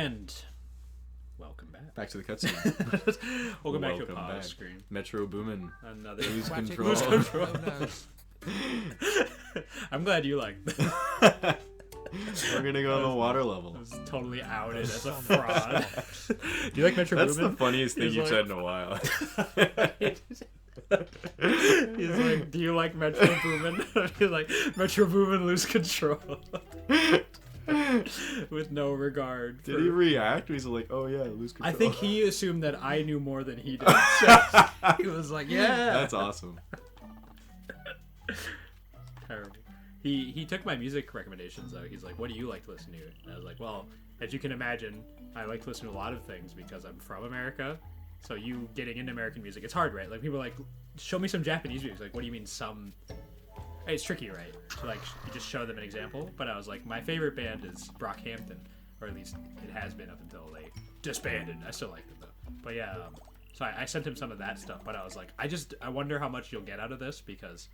And welcome back. Back to the cutscene. Welcome back to a pause screen. Metro Boomin. Another Lose control. Lose control. I'm glad you like that. We're gonna go on the water level. I was totally outed as a fraud. Do you like Metro That's Boomin? the funniest thing He's you've like- said in a while. He's like, do you like Metro Boomin? He's like, Metro Boomin lose control. With no regard. Did he react? He's like, oh yeah, lose control. I think he assumed that I knew more than he did. So he was like, yeah. That's awesome. Terrible. He took my music recommendations though. He's like, what do you like to listen to? And I was like, well, as you can imagine, I like to listen to a lot of things because I'm from America. So you getting into American music, it's hard, right? Like people are like, show me some Japanese music. Like, what do you mean some? It's tricky, right? To like you just show them an example. But I was like, my favorite band is Brockhampton, or at least it has been up until they disbanded. I still like them though. But yeah, so I sent him some of that stuff. But I was like, I wonder how much you'll get out of this because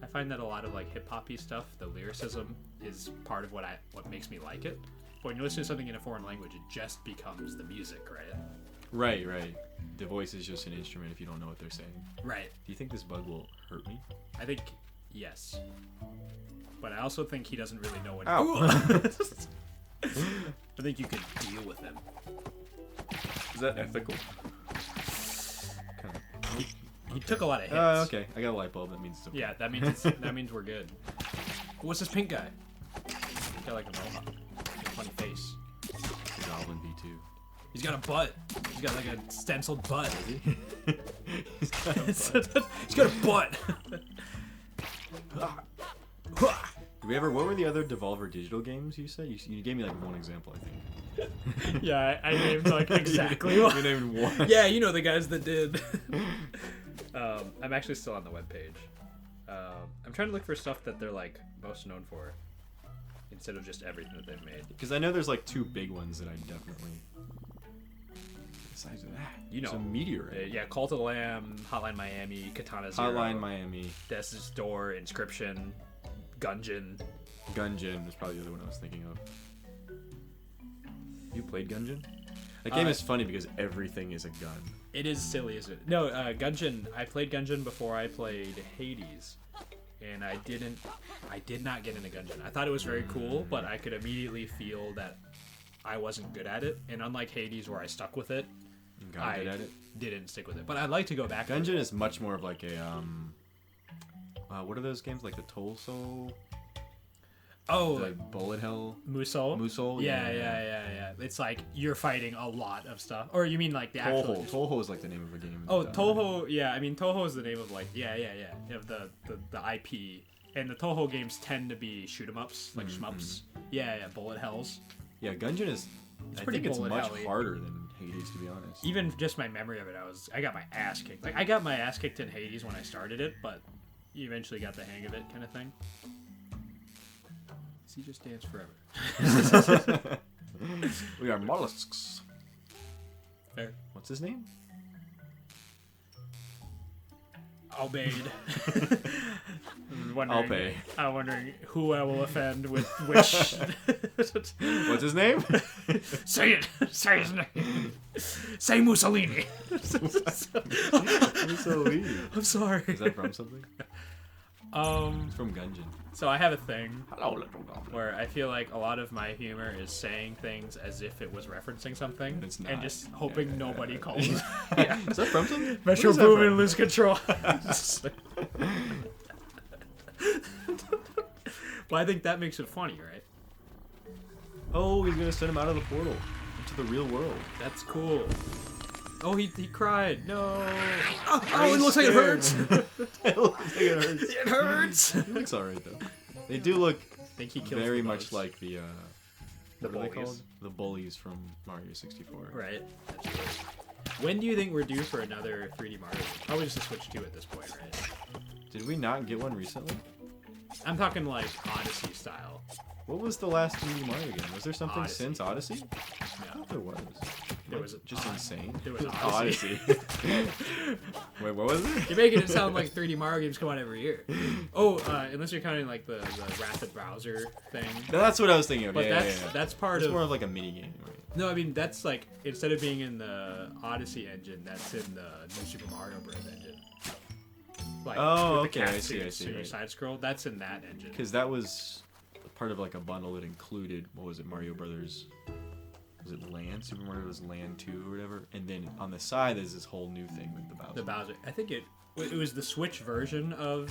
I find that a lot of like hip hoppy stuff, the lyricism is part of what makes me like it. But when you listen to something in a foreign language, it just becomes the music, right? Right. The voice is just an instrument if you don't know what they're saying. Right. Do you think this bug will hurt me? I think yes. But I also think he doesn't really know what. Ow. I think you could deal with him. Is that ethical? He took a lot of hits. Okay. I got a light bulb. That means it's okay. Yeah, that means we're good. What's this pink guy? He's got like a mohawk. Got a funny face. The Goblin V2. He's got a butt. He's got like a stenciled butt. He's got a butt. He's got a butt. Did we ever? What were the other Devolver Digital games you said? You gave me like one example, I think. Yeah, I named like exactly one. You named one. Yeah, you know the guys that did. I'm actually still on the webpage. I'm trying to look for stuff that they're like most known for, instead of just everything that they've made. Because I know there's like two big ones that I definitely. Besides that, You know, it's a meteorite. Yeah, Call to the Lamb, Hotline Miami, Katana Zero, Hotline Miami, Death's Door, Inscription, Gungeon. Gungeon was probably the other one I was thinking of. You played Gungeon? That game is funny because everything is a gun. It is silly, isn't it? No, Gungeon. I played Gungeon before I played Hades, and I did not get into Gungeon. I thought it was very cool, but I could immediately feel that I wasn't good at it. And unlike Hades, where I stuck with it, Got good at it. Didn't stick with it. But I'd like to go back. Gungeon is much more of like a what are those games like the Torso? Oh, like Bullet Hell. Musou. Musou. Yeah. It's like you're fighting a lot of stuff. Or you mean like the actual? Toho is like the name of a game. Oh, Toho. Yeah, I mean Toho is the name of like of the IP. And the Toho games tend to be shoot 'em ups, like shmups. Yeah, Bullet Hells. Yeah, Gungeon is. I think it's much harder than Hades, to be honest. Even just my memory of it, I got my ass kicked. Like I got my ass kicked in Hades when I started it, but you eventually got the hang of it, kind of thing. See, just dance forever. We are mollusks. Fair. What's his name? Obeyed. I'll pay. I'm wondering who I will offend with which. What's his name? Say it. Say his name. Say Mussolini. Mussolini. I'm sorry. Is that from something? It's from Gungeon. So I have a thing Hello, little goblin. where I feel like a lot of my humor is saying things as if it was referencing something, It's not. and just hoping nobody calls it. Yeah. Is that from something? Metro Boomin lose control. Well, I think that makes it funny, right? Oh, he's gonna send him out of the portal into the real world. That's cool. Oh, he cried. No. Oh, I'm it looks like it hurts. It looks like it hurts. It hurts. It looks alright though. They do look I think he kills very the much bugs. like the what are they bullies. called? The bullies from Mario 64. Right. That's true. When do you think we're due for another 3D Mario? Probably just a Switch 2 at this point, right? Did we not get one recently? I'm talking like Odyssey style. What was the last 3D Mario game? Was there something Odyssey. since Odyssey? I No. thought there was. There was just insane. There was Odyssey. Wait, what was it? You're making it sound like 3D Mario games come out every year. Oh, unless you're counting like the rapid browser thing. That's what I was thinking of. But yeah, that's part it's of. more of like a mini game, right? No, I mean that's like instead of being in the Odyssey engine, that's in the New Super Mario Bros. Engine. Like, Oh, with the okay, I cat see, suits and your right. side scroll. That's in that engine. Because that was part of like a bundle that included, what was it, Mario Brothers? Was it Land? Super Mario Bros. Land 2 or whatever. And then on the side, there's this whole new thing with the Bowser. The Bowser. I think it was the Switch version of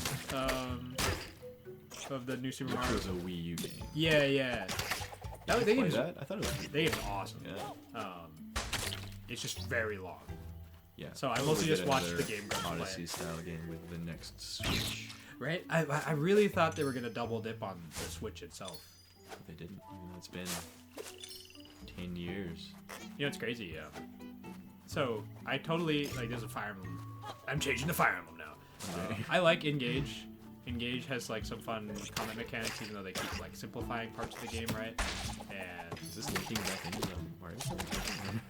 the New Super Which Mario. was a Wii U game. Yeah. That, they Play game's, that? I thought it was. they game's awesome. Yeah. It's just very long. Yeah. So I Probably mostly just get watched another the game go play. Odyssey style game with the next Switch. Right? I really thought they were gonna double dip on the Switch itself. But they didn't. Even though it's been 10 years. You know, it's crazy. So I totally like. There's a Fire Emblem. I'm changing to Fire Emblem now. Okay. I like Engage. Engage has like some fun combat mechanics, even though they keep like simplifying parts of the game, right? And Is this linking back into the Mario?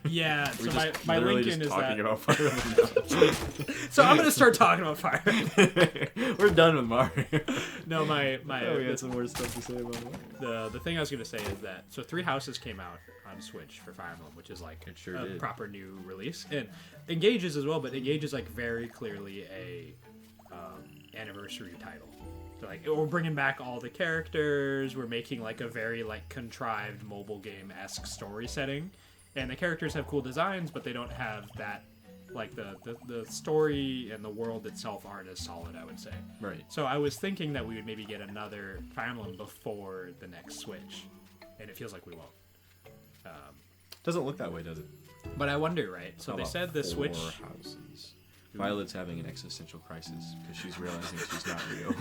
yeah, We're so just my literally Lincoln just is talking that. about Fire Emblem So I'm gonna start talking about Fire. now. We're done with Mario. No, my Oh, we had some more stuff to say about Mario. the thing I was gonna say is that so Three Houses came out on Switch for Fire Emblem, which is like It sure a did. proper new release, and Engage is as well, but Engage is like very clearly a anniversary title. So like we're bringing back all the characters, we're making like a very like contrived mobile game-esque story setting, and the characters have cool designs, but they don't have that like the story and the world itself aren't as solid, I would say. Right. So I was thinking that we would maybe get another Fire Emblem before the next Switch, and it feels like we won't. Doesn't look that way, does it? But I wonder, right? So How they about said the Switch. 4 houses. Violet's having an existential crisis because she's realizing she's not real.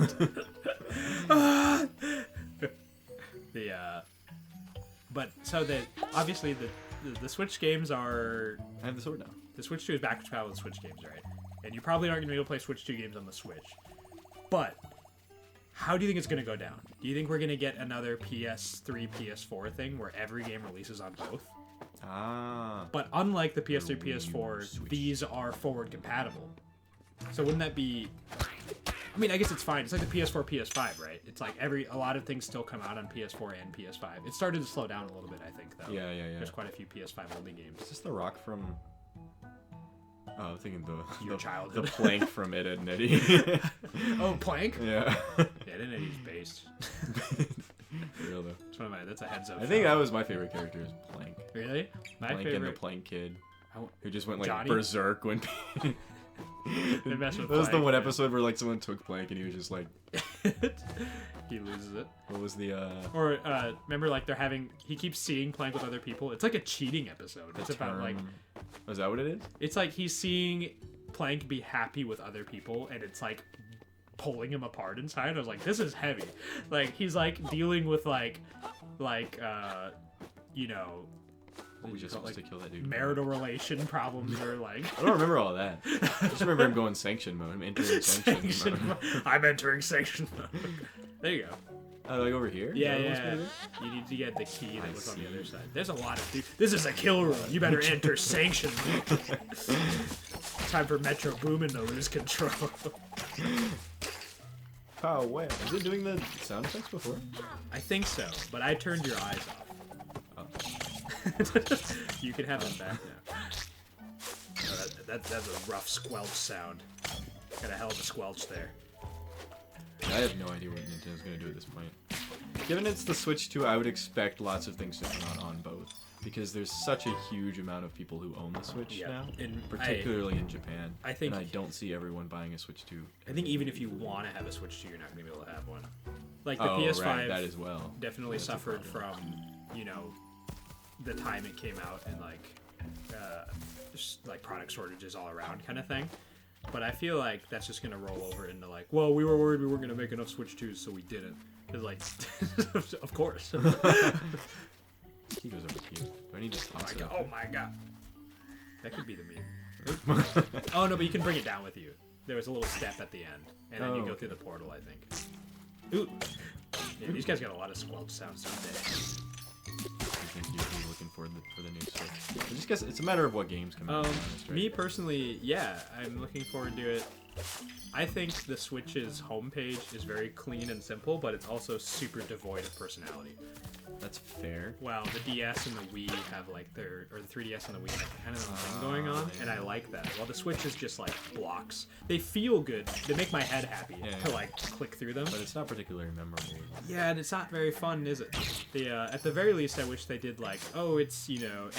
But so that obviously the Switch games are I have the sword now. the Switch 2 is backwards compatible with Switch games, right? And you probably aren't going to be able to play Switch 2 games on the Switch. But how do you think it's going to go down? Do you think we're going to get another PS3, PS4 thing where every game releases on both? Ah. But unlike the PS3, Wii U PS4, Switch. these are forward compatible. So wouldn't that be? I mean, I guess it's fine. It's like the PS4, PS5, right? It's like a lot of things still come out on PS4 and PS5. It started to slow down a little bit, I think, though. Yeah. There's quite a few PS5 only games. Is this the rock from? Oh, I'm thinking Your the childhood. plank from Ed, Edd n Eddy. Oh, Plank? Yeah. Yeah, didn't Eddie's based. Real though. That's a heads up. I think that was my favorite character is Plank. Really? My Plank and the favorite. Plank Kid, Oh, who just went like Johnny? berserk when. They mess with That was the Plank, one yeah. episode where like someone took Plank and he was just like, He loses it. what was the Or remember, like he keeps seeing Plank with other people. It's like a cheating episode. It's about like is that what it is? it's like he's seeing Plank be happy with other people, and it's like pulling him apart inside. I was like, this is heavy. Like he's like dealing with you know, We just supposed to kill that dude. marital relation problems or like. I don't remember all that. I just remember him going sanction mode. I'm entering sanction Sanction mode. mode. I'm entering sanction mode. There you go. Like over here? Yeah, Is that what's yeah. You need to get the key that was on the see. other side. There's a lot of. This is a kill room. You better enter sanction mode. Time for Metro Boomin to lose control. Oh, where? Is it doing the sound effects before? I think so, but I turned your eyes off. Oh. You can have them back now. Oh, that's a rough squelch sound. Got a hell of a squelch there. I have no idea what Nintendo's going to do at this point. Given it's the Switch 2, I would expect lots of things to come out on both. Because there's such a huge amount of people who own the Switch Yeah, now. and Particularly in Japan. I think- And I don't see everyone buying a Switch 2. I think even if you want to have a Switch 2, you're not going to be able to have one. Like the Oh, PS5 right, that as well. definitely That's a suffered problem. from, you know, the time it came out and like just like product shortages all around kind of thing. But I feel like that's just gonna roll over into like, well, we were worried we weren't gonna make enough Switch 2s, so we didn't. It's like, of course. He goes over here. Do I need to toss it? Oh my god. That could be the meme. Oh no, but you can bring it down with you. There was a little step at the end, and then you go through the portal, I think. Ooh. Yeah, these guys got a lot of squelch sounds, don't they? think you'd be looking for the new Switch? I just guess it's a matter of what games come out. Right? Me personally, yeah, I'm looking forward to it. I think the Switch's homepage is very clean and simple, but it's also super devoid of personality. That's fair. Well, the DS and the Wii have like the 3DS and the Wii have kind of their own thing going on, and I like that. While the Switch is just like blocks. They feel good. They make my head happy to like click through them. But it's not particularly memorable. Yeah, and it's not very fun, is it? At the very least, I wish they did like, oh, it's,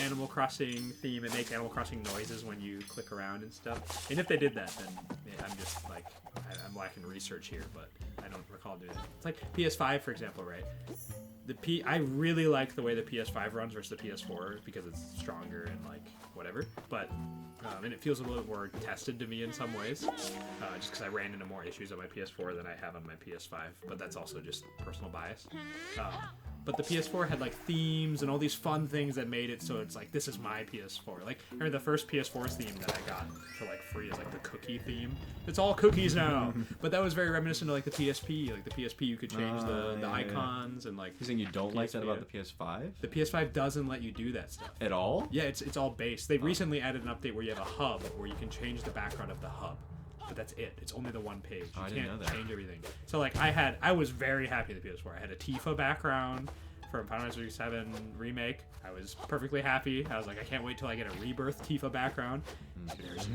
Animal Crossing theme and make Animal Crossing noises when you click around and stuff. And if they did that, then I'm just like, I'm lacking research here, but I don't recall doing it. It's like PS5, for example, right? I really like the way the PS5 runs versus the PS4 because it's stronger and like whatever, but and it feels a little more tested to me in some ways, just because I ran into more issues on my PS4 than I have on my PS5, but that's also just personal bias. But the PS4 had like themes and all these fun things that made it so it's like, this is my PS4. Like, I remember the first PS4 theme that I got for like free is like the cookie theme. It's all cookies now. But that was very reminiscent of like the PSP. Like the PSP, you could change the icons and like. You're saying you don't like that about the PS5? The PS5 doesn't let you do that stuff at all. Yeah, it's all base. They recently added an update where you have a hub where you can change the background of the hub. But that's it. It's only the one page. You can't change everything. So like I was very happy with the PS4. I had a Tifa background from Final Fantasy VII Remake. I was perfectly happy. I was like, I can't wait till I get a Rebirth Tifa background.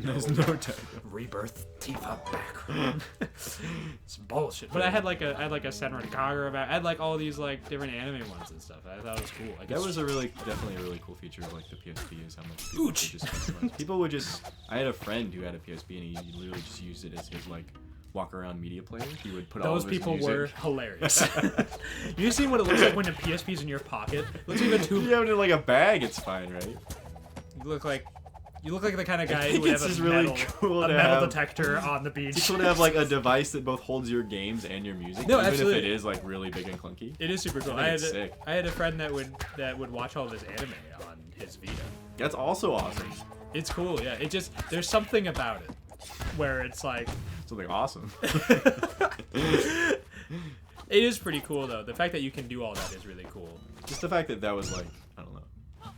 There's no time. Rebirth Tifa background. It's bullshit. But I had like a Senran Kagura back. I had like all these like different anime ones and stuff. I thought it was cool. That was definitely a really cool feature of like the PSP is how much people would just. I had a friend who had a PSP and he literally just used it as his like walk around media player. He would put all of his music. Those people were hilarious. You seen what it looks like when the PSP's in your pocket? It looks like a tube. You have it in like a bag, it's fine, right? You look like the kind of guy who would have a metal detector on the beach. It's cool to have like a device that both holds your games and your music, even absolutely. if it is like really big and clunky. It is super cool. I had a friend that would watch all of his anime on his Vita. That's also awesome. It's cool, yeah. There's something about it where it's like something awesome. It is pretty cool though. The fact that you can do all that is really cool. Just the fact that was like, I don't know,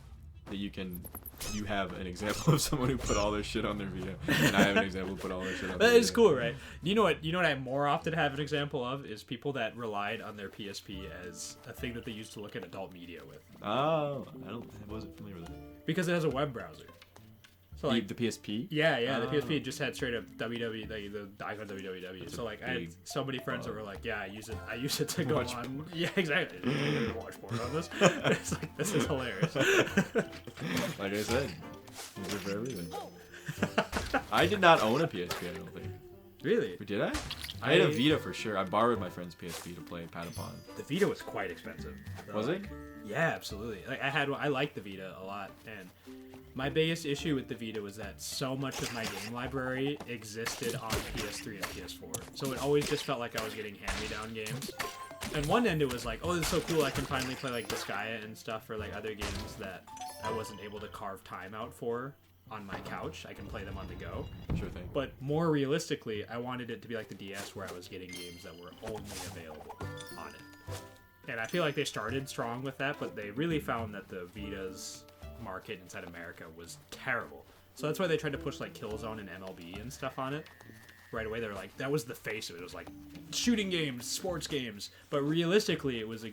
that you have an example of someone who put all their shit on their Vita, and I have an example who put all their shit on their Vita. That is cool, right? You know what I more often have an example of is people that relied on their PSP as a thing that they used to look at adult media with. Oh, I wasn't familiar with it. Because it has a web browser. So like the PSP? Yeah, the PSP just had straight up www, like the icon www. So like I had so many friends that were like, yeah, I use it to go watch on. Porn. Yeah, exactly. I'm gonna watch porn on this. It's like, this is hilarious. Like I said, these are for everything. I did not own a PSP, I don't think. Really? Did I? I had a Vita for sure. I borrowed my friend's PSP to play Patapon. The Vita was quite expensive. Was it? Yeah, absolutely. Like I liked the Vita a lot, and my biggest issue with the Vita was that so much of my game library existed on PS3 and PS4. So it always just felt like I was getting hand-me-down games. And one end it was like, oh, this is so cool, I can finally play like Disgaea and stuff, or like other games that I wasn't able to carve time out for on my couch. I can play them on the go. Sure thing. But more realistically, I wanted it to be like the DS where I was getting games that were only available on it. And I feel like they started strong with that, but they really found that the Vita's market inside America was terrible. So that's why they tried to push like Killzone and MLB and stuff on it. Right away, they're like, that was the face of it. It was like shooting games, sports games, but realistically, it was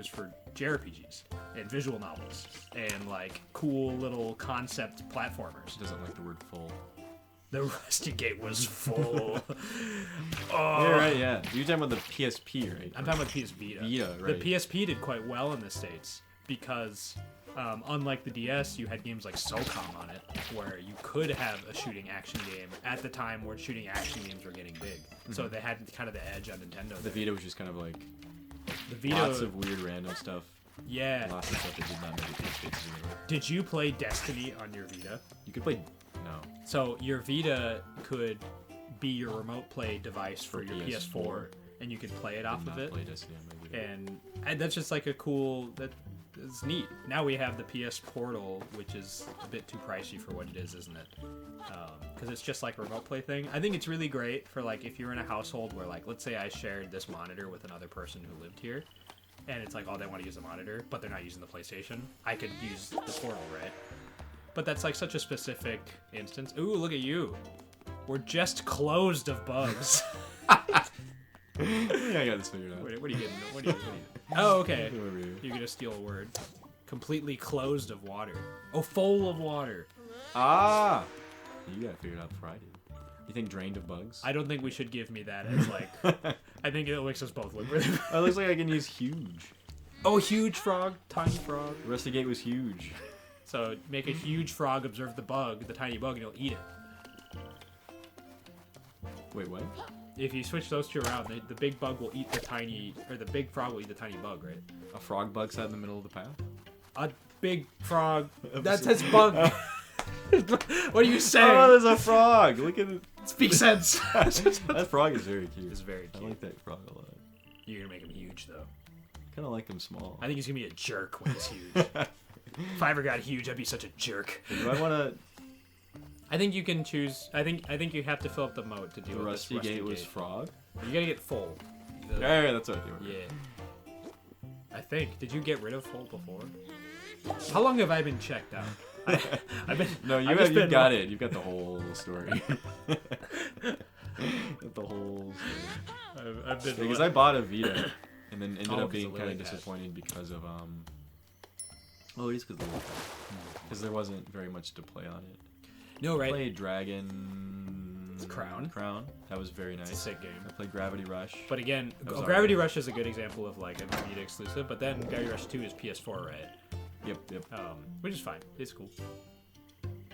for JRPGs and visual novels and like cool little concept platformers. She doesn't like the word full. The Rusty Gate was full. Yeah, right, yeah. You're talking about the PSP, right? I'm talking about the PS Vita. Vita, right. The PSP did quite well in the States because unlike the DS, you had games like SOCOM on it, where you could have a shooting action game at the time where shooting action games were getting big. Mm-hmm. So they had kind of the edge on Nintendo. The Vita was just kind of like the Vita, lots of weird random stuff. Yeah. Lots of stuff that did not make it to the States anyway. Did you play Destiny on your Vita? You could play... No. So your Vita could be your remote play device for your PS4, and you could play it off of it. Play Destiny on my Vita. And that's just like a cool... It's neat. Now we have the PS Portal, which is a bit too pricey for what it is, isn't it? Because it's just like a remote play thing. I think it's really great for like if you're in a household where like, let's say I shared this monitor with another person who lived here. and it's like, oh, they want to use the monitor, but they're not using the PlayStation, I could use the portal, right? But that's like such a specific instance. Ooh, look at you. We're just closed of bugs. Yeah, I got this figured out. What are you getting? What are you Oh, okay. You're gonna steal a word. Completely closed of water. Oh, full of water. Ah! You got it figured out before I did. You think drained of bugs? I don't think we should give me that as like... I think it makes us both look really Oh, it looks like I can use huge. Oh, huge frog, tiny frog. Rustigate was huge. So make a huge frog observe the bug, the tiny bug, and it'll eat it. Wait, what? If you switch those two around, the big bug will eat the tiny, or the big frog will eat the tiny bug, right? A frog bug sat in the middle of the path? A big frog. That's his bug. What are you saying? Oh, there's a frog. Look at it. Speak sense. That frog is very cute. It's very cute. I like that frog a lot. You're gonna make him huge, though. Kind of like him small. I think he's gonna be a jerk when he's huge. If I ever got huge, I'd be such a jerk. Do I want to... I think you can choose. I think you have to fill up the moat to do The with rusty this gate was frog? You gotta get full. Yeah, that's what I do. Yeah. I think. Did you get rid of full before? How long have I been checked out? I've been. No, you've got it. You've got the whole story. The whole story. I've been. Because I bought a Vita, and then ended up 'cause being of kind of Lily Pad. disappointed because of Oh, it is because of Lily Pad. Because there wasn't very much to play on it. No, right? I played Dragon Crown. That was very nice. It's a sick game. I played Gravity Rush. But again, was Gravity alright. Rush is a good example of like a Vita exclusive. But then Gravity Rush 2 is PS4, right? Yep. Which is fine. It's cool.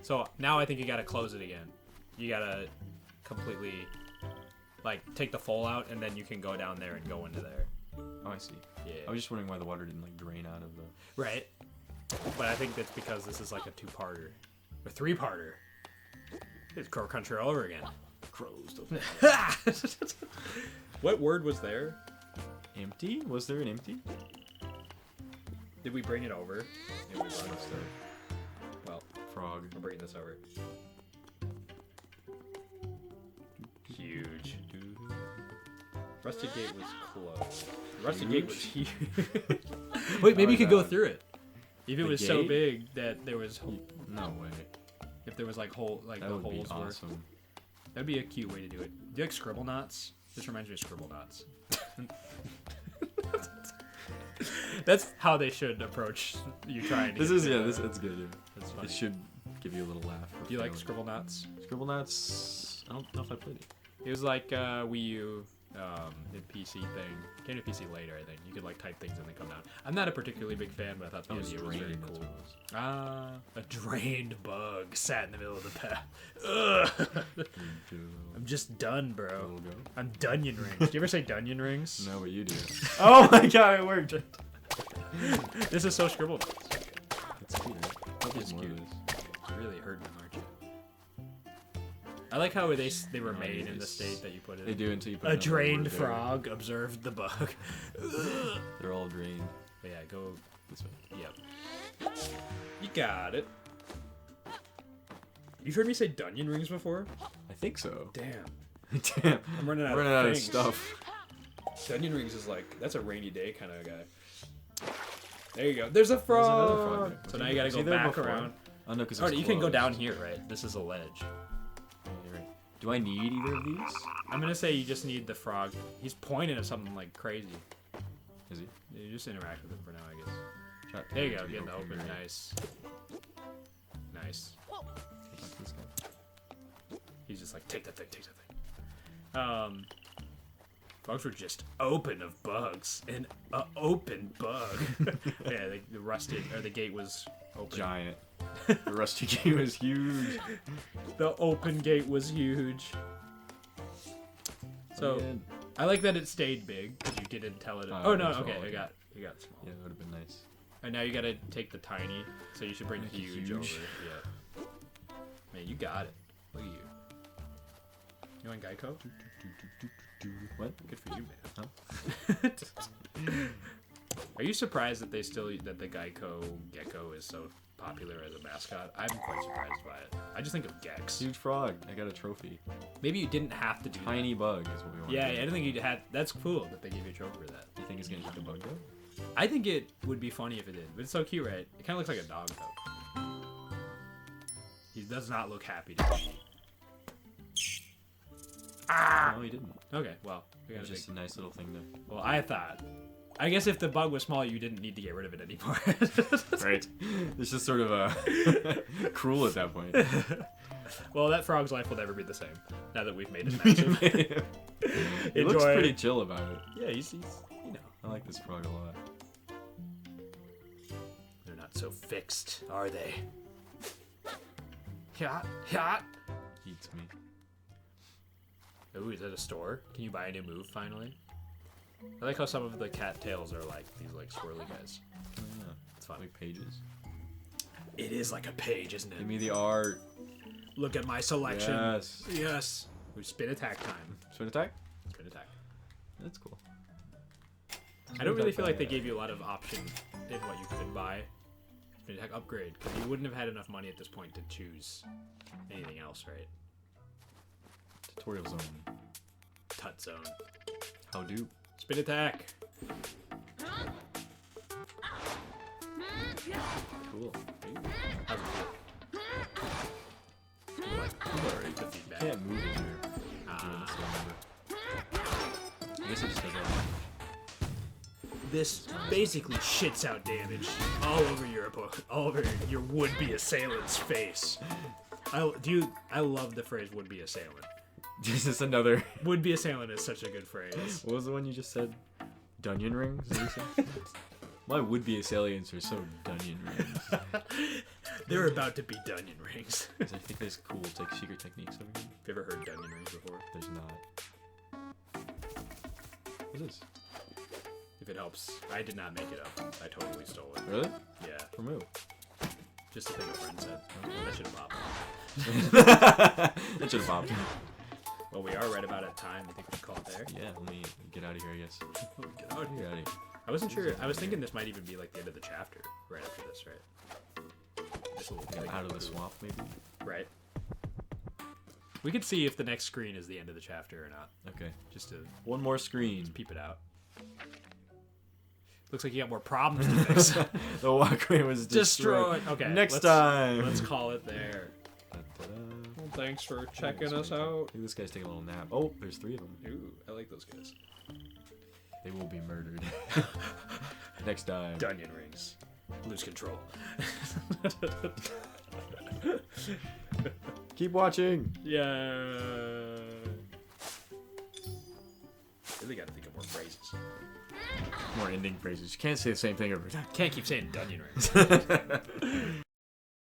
So now I think you gotta close it again. You gotta completely like take the full out, and then you can go down there and go into there. Oh, I see. Yeah. I was just wondering why the water didn't like drain out of the. Right. But I think that's because this is like a 2-parter. Or 3-parter. It's Crow Country all over again. Crows. What word was there? Empty? Was there an empty? Did we bring it over? Yeah, we brought it. Well, Frog. I'm bringing this over. Huge. Rusty Gate was closed. Rusty Gate was huge. Wait, maybe you could go through it. If it was so gate? big that there was, No way. if there was like That the would be holes were. awesome. That'd be a cute way to do it. Do you like Scribble Knots? This reminds me of Scribble Knots. That's how they should approach you trying to. It's good. Yeah. That's funny. It should give you a little laugh. Do you like Scribble Knots? Scribble Knots? I don't know if I played it. It was like Wii U, the PC thing. Came to PC later, I think. You could like type things and they come down. I'm not a particularly big fan, but I thought the idea was very cool. A drained bug sat in the middle of the path. Ugh. I'm just done, bro. I'm Dunyan Rings. Do you ever say Dunyan Rings? No, but you do. Oh my god, it worked. This is so Scribble. That's cute. It's cute. You really hurt me, aren't you? I like how they remain in the state that you put it in. They do until you put A another drained word there. frog observed the bug. They're all drained. But yeah, go This way. Yep. You got it. You've heard me say Dunyan Rings before? I think so. Damn. Damn. I'm running out of things. stuff. Dunyan Rings is like, that's a rainy day kind of guy. There you go. There's a frog. There's another frog there. So now you gotta Was go he there back before? around. Oh no, because Oh, you can go down here, right? This is a ledge. You're right. Do I need either of these? I'm gonna say you just need the frog. He's pointing at something like crazy. Is he? You just interact with him for now, I guess. Shot. There you go. Getting the open. Nice. Nice. This guy. He's just like, take that thing, take that thing. Bugs were just open of bugs. An open bug. Yeah, the rusted, or the gate was open. Giant. The rusty gate was huge. The open gate was huge. So, Man. I like that it stayed big, because you didn't tell it. Oh, Oh, no, it's okay, all you got small. Yeah, that would have been nice. And now you gotta take the tiny, so you should bring Make it huge huge. over. Yeah. Man, you got it. Look at you. You want Geico? What? Good for you, man. Are you surprised that that the Geico gecko is so popular as a mascot? I'm quite surprised by it. I just think of Gex. Huge frog. I got a trophy. Maybe you didn't have to do Tiny bug is what we want. that. Yeah, I don't think you had. That's cool that they gave you a trophy for that. Do you think it's gonna eat the bug though? I think it would be funny if it did, but it's so cute, right? It kind of looks like a dog, though. He does not look happy to me. Ah! No, he didn't. Okay, well. It was just a nice little thing to... Well, I thought... I guess if the bug was small, you didn't need to get rid of it anymore. Right. It's just sort of cruel at that point. Well, that frog's life will never be the same, now that we've made it massive. He looks pretty chill about it. Yeah, he's you know. I like this frog a lot. They're not so fixed, are they? Hot, hot. Eats me. Ooh, is that a store? Can you buy a new move finally? I like how some of the cat tails are like these like swirly guys. Oh, yeah. It's fun. Like pages. It is like a page, isn't it? Give me the art. Look at my selection. Yes. Yes. We spin attack time. Spin attack? Spin attack. That's cool. I don't really feel like they gave you a lot of option in what you could buy. Spin attack upgrade, because you wouldn't have had enough money at this point to choose anything else, right? Tutorial zone. Tut zone. How do? Spin attack. Cool. How's it feel? Alright, the feedback. Can't move in here. I guess it just does that. This basically shits out damage all over all over your would-be assailant's face. I love the phrase "would-be assailant." This is another. Would-be assailant is such a good phrase. What was the one you just said? Dungeon rings? Is that what you said? My would-be assailants are so dungeon rings. They're about to be dungeon rings. I think there's cool secret techniques over here. Have you ever heard dungeon rings before? There's not. What's this? If it helps. I did not make it up. I totally stole it. Really? Yeah. From who? Just a thing a friend said. That should have popped. That should have popped. Well, we are right about at time. I think we can call it there. Yeah, let me get out of here, I guess. Get out of here. Get out of here. I wasn't sure. I was thinking this might even be like the end of the chapter. Right after this, right? Just a little Get out of the swamp, maybe? Right. We could see if the next screen is the end of the chapter or not. Okay. Just to one more screen. Peep it out. Looks like you got more problems to fix. The walkway was destroyed. Okay. Next time. Let's call it there. Well, thanks for checking us out. I think this guy's taking a little nap. Oh, there's 3 of them. Ooh, I like those guys. They will be murdered. Next time. Dungeon rings. Lose control. Keep watching. Yeah. Really gotta think of more phrases. More ending phrases. You can't say the same thing every time. Can't keep saying dungeon rings.